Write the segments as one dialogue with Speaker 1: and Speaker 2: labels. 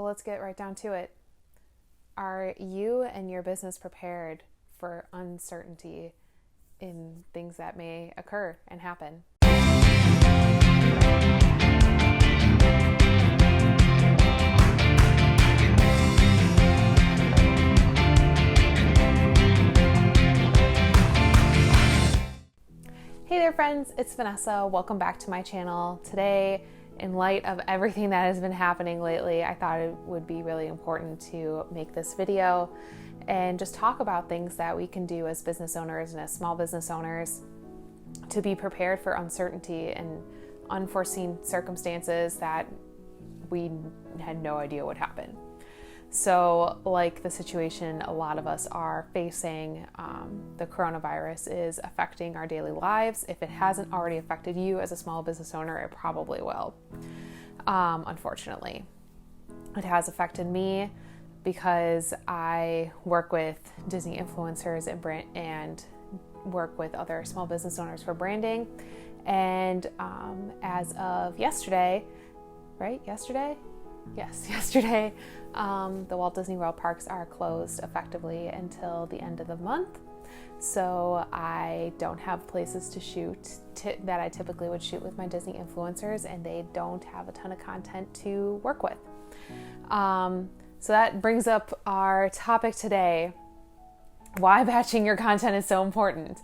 Speaker 1: let's get right down to it. Are you and your business prepared for uncertainty in things that may occur and happen? Hey there friends, it's Vanessa. Welcome back to my channel. Today, in light of everything that has been happening lately, I thought it would be really important to make this video and just talk about things that we can do as business owners and as small business owners to be prepared for uncertainty and unforeseen circumstances that we had no idea would happen. So like the situation a lot of us are facing, the coronavirus is affecting our daily lives. If it hasn't already affected you as a small business owner, it probably will. Unfortunately, it has affected me because I work with Disney influencers and work with other small business owners for branding. And as of yesterday, yesterday, the Walt Disney World parks are closed effectively until the end of the month. So I don't have places to shoot that I typically would shoot with my Disney influencers, and they don't have a ton of content to work with. So that brings up our topic today, why batching your content is so important.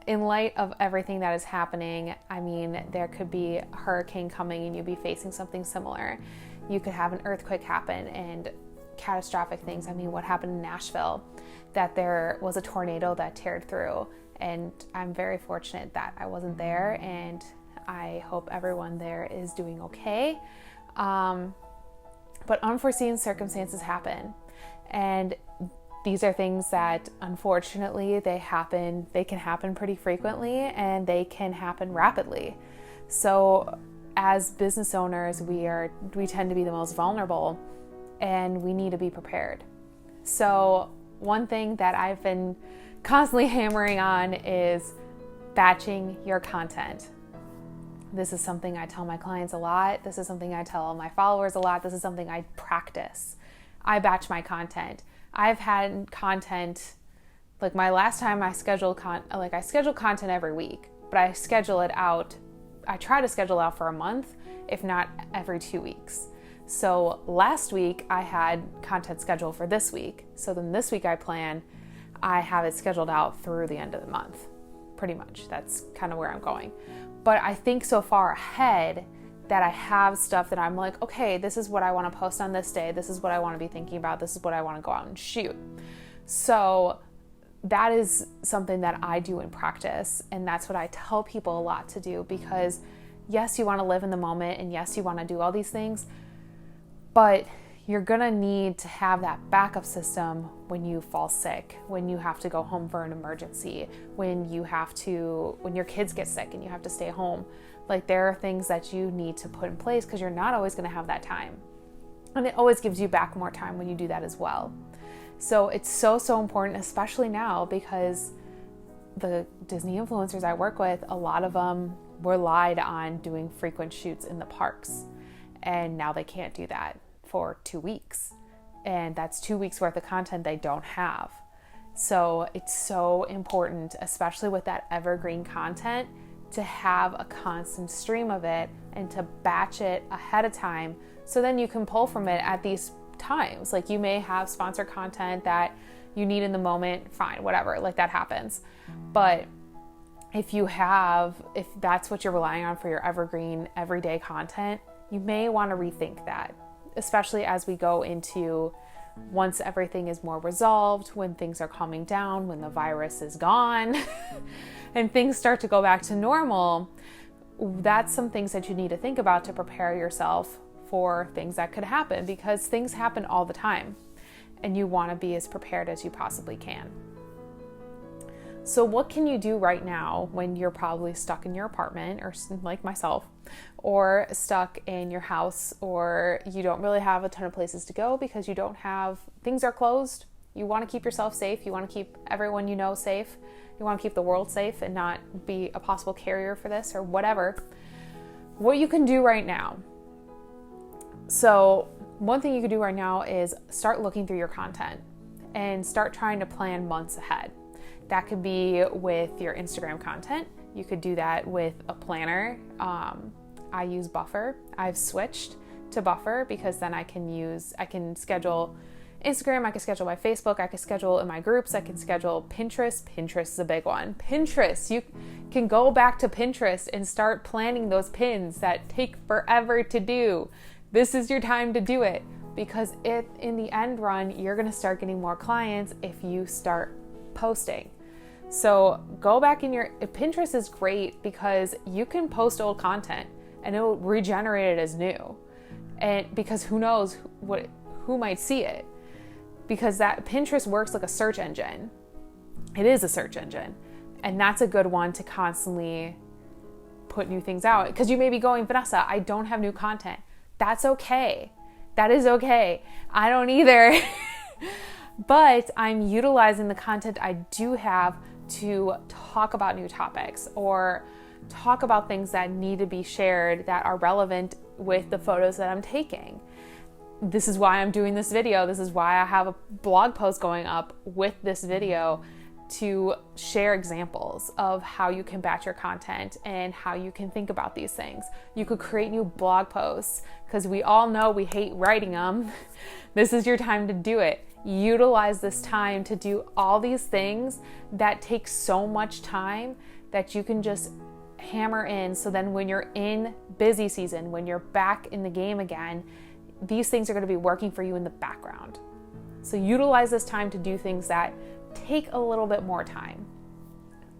Speaker 1: In light of everything that is happening, I mean, there could be a hurricane coming and you'd be facing something similar. You could have an earthquake happen and catastrophic things. I mean, what happened in Nashville, that there was a tornado that teared through, and I'm very fortunate that I wasn't there, and I hope everyone there is doing okay. But unforeseen circumstances happen, and these are things that unfortunately they can happen pretty frequently, and they can happen rapidly. So as business owners, we tend to be the most vulnerable, and we need to be prepared. So one thing that I've been constantly hammering on is batching your content. This is something I tell my clients a lot. This is something I tell my followers a lot. This is something I practice. I batch my content. I've had content, like my last time I schedule content every week, but I try to schedule out for a month, if not every 2 weeks. So last week I had content scheduled for this week. So then this week I have it scheduled out through the end of the month, pretty much. That's kind of where I'm going. But I think so far ahead that I have stuff that I'm like, okay, this is what I want to post on this day. This is what I want to be thinking about. This is what I want to go out and shoot. So that is something that I do in practice. And that's what I tell people a lot to do, because yes, you want to live in the moment, and yes, you want to do all these things, but you're going to need to have that backup system when you fall sick, when you have to go home for an emergency, when your kids get sick and you have to stay home. Like, there are things that you need to put in place, because you're not always going to have that time. And it always gives you back more time when you do that as well. So it's so, so important, especially now, because the Disney influencers I work with, a lot of them relied on doing frequent shoots in the parks. And now they can't do that for 2 weeks. And that's 2 weeks worth of content they don't have. So it's so important, especially with that evergreen content, to have a constant stream of it and to batch it ahead of time, so then you can pull from it at these times. Like, you may have sponsored content that you need in the moment, fine, whatever, like that happens. But if that's what you're relying on for your evergreen everyday content, you may want to rethink that, especially as we go into, once everything is more resolved, when things are calming down, when the virus is gone and things start to go back to normal. That's some things that you need to think about to prepare yourself for things that could happen, because things happen all the time and you want to be as prepared as you possibly can. So what can you do right now when you're probably stuck in your apartment, or like myself, or stuck in your house, or you don't really have a ton of places to go because things are closed? You want to keep yourself safe. You want to keep everyone you know safe. You want to keep the world safe and not be a possible carrier for this or whatever. What you can do right now. So one thing you could do right now is start looking through your content and start trying to plan months ahead. That could be with your Instagram content. You could do that with a planner. I use Buffer. I've switched to Buffer because then I can schedule Instagram, I can schedule my Facebook, I can schedule in my groups, I can schedule Pinterest. Pinterest is a big one. Pinterest, you can go back to Pinterest and start planning those pins that take forever to do. This is your time to do it, because if in the end run, you're gonna start getting more clients if you start posting. So go back in your, Pinterest is great because you can post old content and it will regenerate it as new. And because who knows who might see it. Because that Pinterest works like a search engine. It is a search engine. And that's a good one to constantly put new things out. Because you may be going, Vanessa, I don't have new content. That's okay. That is okay. I don't either. But I'm utilizing the content I do have to talk about new topics or talk about things that need to be shared that are relevant with the photos that I'm taking. This is why I'm doing this video. This is why I have a blog post going up with this video to share examples of how you can batch your content and how you can think about these things. You could create new blog posts because we all know we hate writing them. This is your time to do it. Utilize this time to do all these things that take so much time that you can just hammer in. So then when you're in busy season, when you're back in the game again, these things are going to be working for you in the background. So utilize this time to do things that take a little bit more time.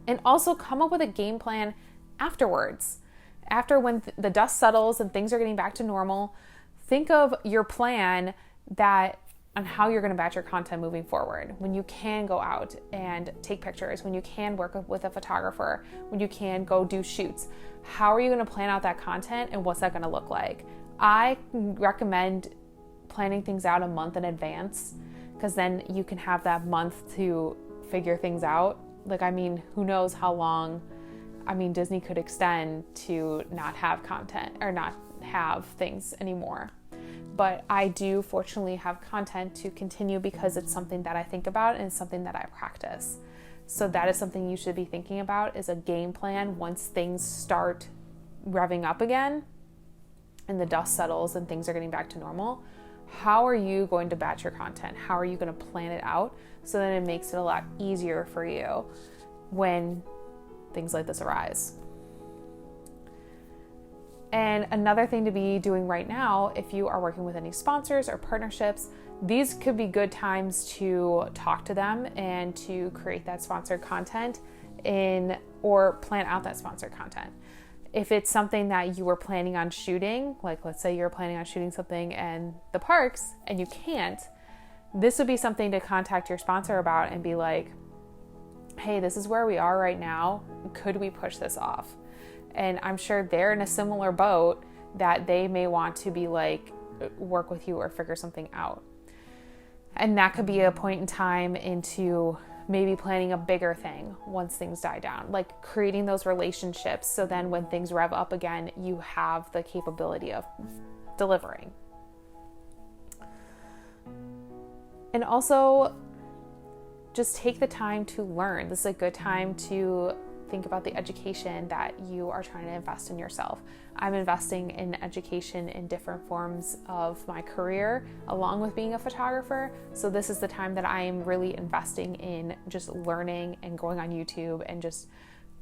Speaker 1: And also come up with a game plan afterwards. After when the dust settles and things are getting back to normal, think of your plan on how you're going to batch your content moving forward. When you can go out and take pictures, when you can work with a photographer, when you can go do shoots. How are you going to plan out that content and what's that going to look like? I recommend planning things out a month in advance because then you can have that month to figure things out. Who knows how long, Disney could extend to not have content or not have things anymore. But I do fortunately have content to continue because it's something that I think about and it's something that I practice. So that is something you should be thinking about, is a game plan once things start revving up again and the dust settles and things are getting back to normal. How are you going to batch your content? How are you going to plan it out so that it makes it a lot easier for you when things like this arise? And another thing to be doing right now, if you are working with any sponsors or partnerships, these could be good times to talk to them and to create that sponsored content or plan out that sponsored content. If it's something that you were planning on shooting, like let's say you're planning on shooting something in the parks and you can't, this would be something to contact your sponsor about and be like, hey, this is where we are right now. Could we push this off? And I'm sure they're in a similar boat that they may want to be like, work with you or figure something out. And that could be a point in time into maybe planning a bigger thing once things die down, like creating those relationships. So then when things rev up again, you have the capability of delivering. And also just take the time to learn. This is a good time to think about the education that you are trying to invest in yourself. I'm investing in education in different forms of my career, along with being a photographer. So this is the time that I am really investing in just learning and going on YouTube and just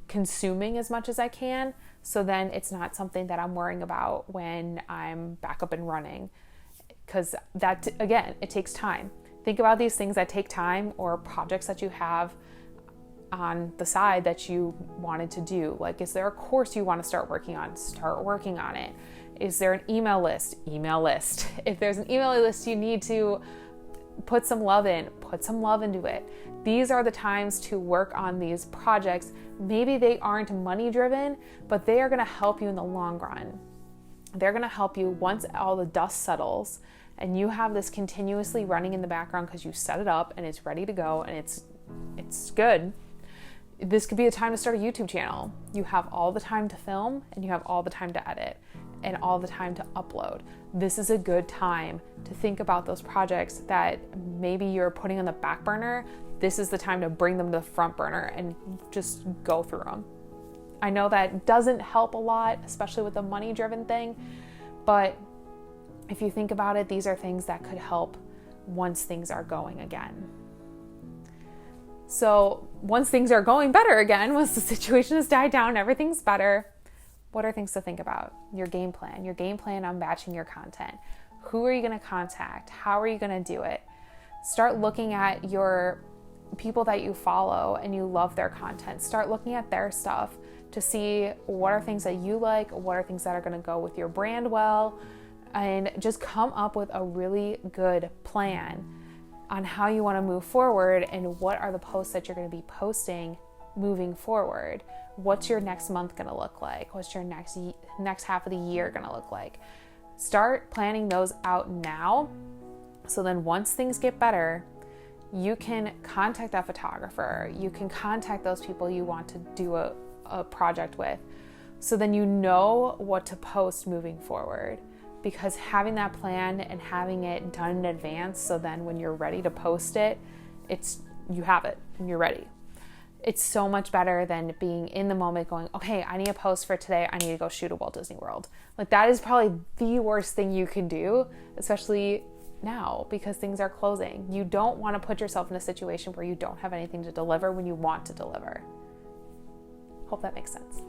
Speaker 1: consuming as much as I can. So then it's not something that I'm worrying about when I'm back up and running. Because that, again, it takes time. Think about these things that take time or projects that you have on the side that you wanted to do. Like, is there a course you want to start working on? Start working on it. Is there an email list? Email list. If there's an email list you need to put some love in, put some love into it. These are the times to work on these projects. Maybe they aren't money driven, but they are going to help you in the long run. They're going to help you once all the dust settles and you have this continuously running in the background because you set it up and it's ready to go and it's good. This could be a time to start a YouTube channel. You have all the time to film and you have all the time to edit. and all the time to upload. This is a good time to think about those projects that maybe you're putting on the back burner. This is the time to bring them to the front burner and just go through them. I know that doesn't help a lot, especially with the money-driven thing, but if you think about it, these are things that could help once things are going again. So once things are going better again, once the situation has died down, everything's better, what are things to think about? Your game plan on batching your content. Who are you going to contact? How are you going to do it? Start looking at your people that you follow and you love their content. Start looking at their stuff to see what are things that you like, what are things that are going to go with your brand well, and just come up with a really good plan on how you want to move forward and what are the posts that you're going to be posting moving forward. What's your next month going to look like? What's your next half of the year going to look like? Start planning those out now, so then once things get better, you can contact that photographer. You can contact those people you want to do a project with. So then you know what to post moving forward. Because having that plan and having it done in advance, so then when you're ready to post it, you have it and you're ready. It's so much better than being in the moment going, okay, I need a post for today. I need to go shoot at Walt Disney World. Like, that is probably the worst thing you can do, especially now because things are closing. You don't want to put yourself in a situation where you don't have anything to deliver when you want to deliver. Hope that makes sense.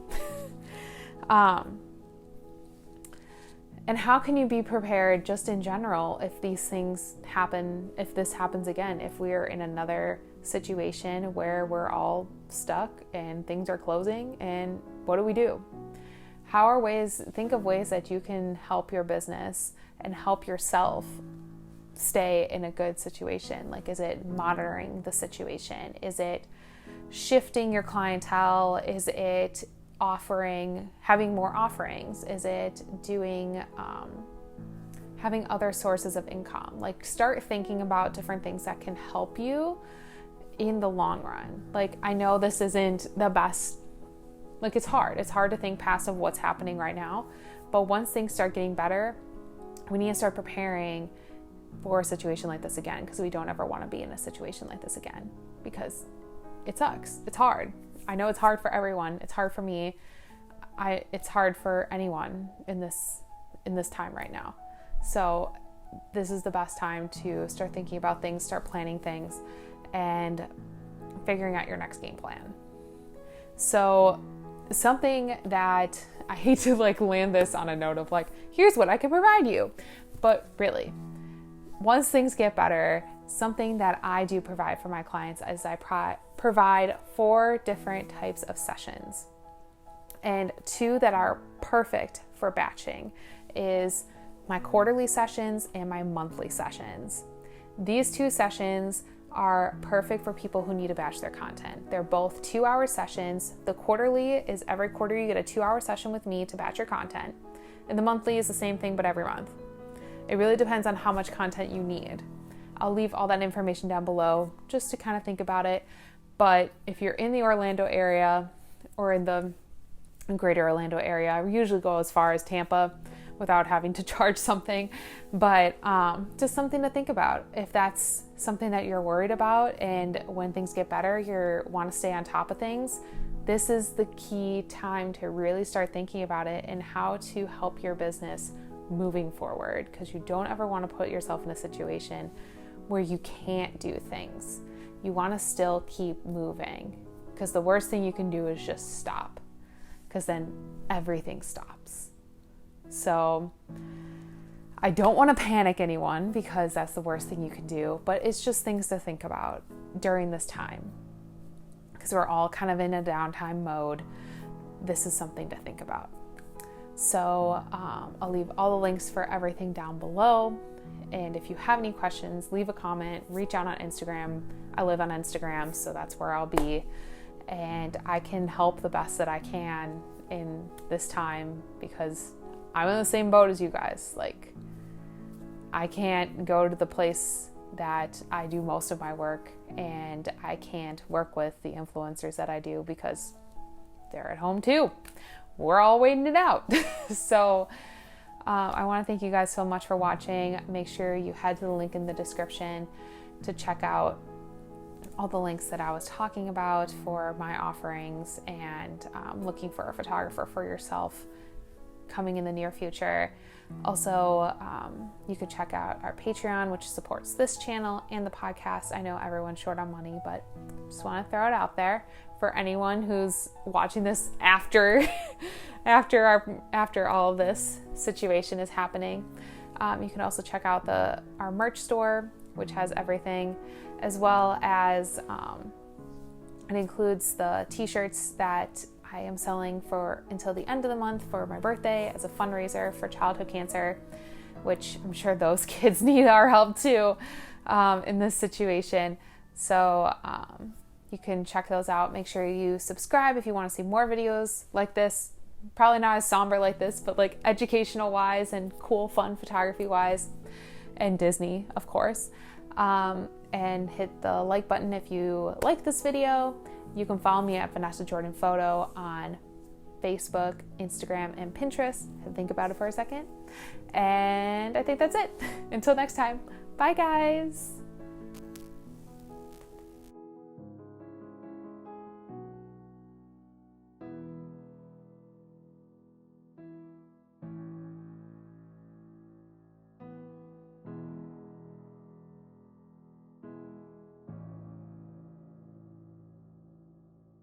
Speaker 1: And how can you be prepared just in general if these things happen, if this happens again, if we're in another situation where we're all stuck and things are closing, and what do? Think of ways that you can help your business and help yourself stay in a good situation. Like, is it monitoring the situation? Is it shifting your clientele? Is it having more offerings? Is it doing, having other sources of income? Like, start thinking about different things that can help you in the long run. Like, I know this isn't the best, like, it's hard to think past of what's happening right now, but once things start getting better, we need to start preparing for a situation like this again, because we don't ever want to be in a situation like this again, because it sucks. It's hard. I know it's hard for everyone. It's hard for me. It's hard for anyone in this time right now. So this is the best time to start thinking about things, start planning things, and figuring out your next game plan. So something that I hate to land this on a note of here's what I can provide you, but really, once things get better, something that I do provide for my clients is I provide 4 different types of sessions. And 2 that are perfect for batching is my quarterly sessions and my monthly sessions. These 2 sessions are perfect for people who need to batch their content. They're both 2-hour sessions. The quarterly is every quarter you get a 2-hour session with me to batch your content. And the monthly is the same thing, but every month. It really depends on how much content you need. I'll leave all that information down below just to kind of think about it. But if you're in the Orlando area or in the greater Orlando area, I usually go as far as Tampa without having to charge something. But just something to think about. If that's something that you're worried about and when things get better, you want to stay on top of things, this is the key time to really start thinking about it and how to help your business moving forward, because you don't ever want to put yourself in a situation where you can't do things. You want to still keep moving, because the worst thing you can do is just stop, because then everything stops. So I don't want to panic anyone, because that's the worst thing you can do, but it's just things to think about during this time, because we're all kind of in a downtime mode. This is something to think about. So I'll leave all the links for everything down below. And if you have any questions, leave a comment, reach out on Instagram. I live on Instagram, so that's where I'll be. And I can help the best that I can in this time, because I'm in the same boat as you guys. I can't go to the place that I do most of my work, and I can't work with the influencers that I do because they're at home too. We're all waiting it out. So I want to thank you guys so much for watching. Make sure you head to the link in the description to check out all the links that I was talking about for my offerings and looking for a photographer for yourself coming in the near future. Also, you could check out our Patreon, which supports this channel and the podcast. I know everyone's short on money, but just want to throw it out there for anyone who's watching this after after all of this situation is happening. You can also check out our merch store, which has everything, as well as it includes the t-shirts that I am selling for until the end of the month for my birthday as a fundraiser for childhood cancer, which I'm sure those kids need our help too in this situation. So you can check those out. Make sure you subscribe if you want to see more videos like this. Probably not as somber like this, but like educational wise and cool, fun photography wise, and Disney, of course. And hit the like button if you like this video. You can follow me at Vanessa Jordan Photo on Facebook, Instagram, and Pinterest. Think about it for a second. And I think that's it. Until next time, bye guys.